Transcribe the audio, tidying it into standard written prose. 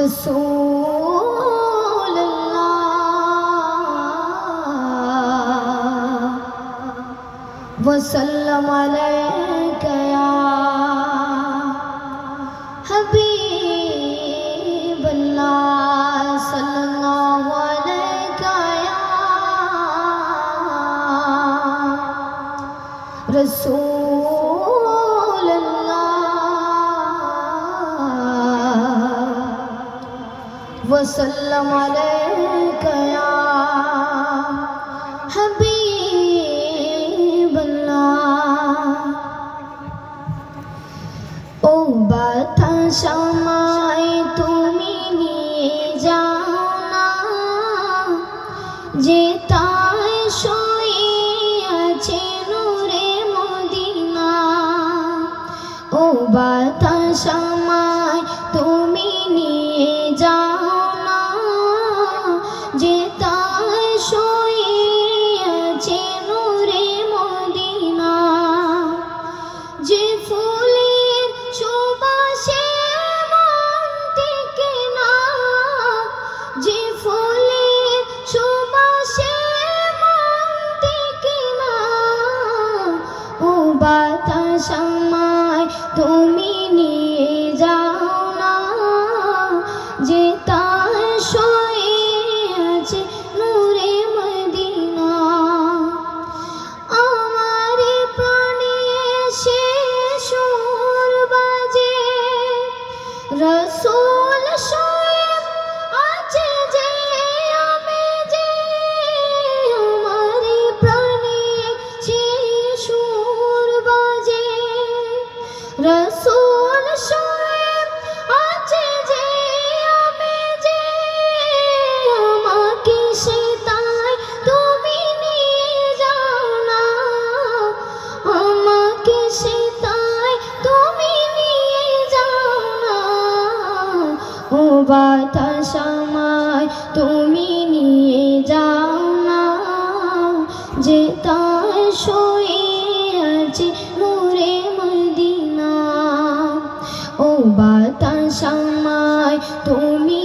रसूलल्लाह वसल्लम अलैका या हबीबल्लाह सल्लल्लाहु अलैका या रसूलल्लाह वसल्लम अलैका या हबीबल्लाह। ओ বাতাসামায় তুমি নিয়ে যাও না, যে তাই শুয়ে আছে নূরে মদিনা। ও বাতাসামায় তুমি নিয়ে যাও না, যে তাই শুয়ে আছে নূরে মদিনা। যে ফুলের সুবাসে মন টেকে না, যে ফুলের সুবাসে মন টেকে না। ও বাতাসামায় তুমি নিয়ে যাও না, যে তাই শুয়ে আছে নূরে মদিনা। আমার প্রাণে সে সুর বাজে, রসূল শুয়ে আছে যে আমি যে। আমার প্রাণে সে সুর বাজে, রসূল শুয়ে আছে যে আমি যে। আমাকে সে তাই তুমি নিয়ে যাও না, আমাকে সে তাই তুমি নিয়ে যাও না। ও বাতাসামায় তুমি নিয়ে যাও না, যে তাই শুয়ে আছে নূরে মদিনা। ও বাতাসামায় তুমি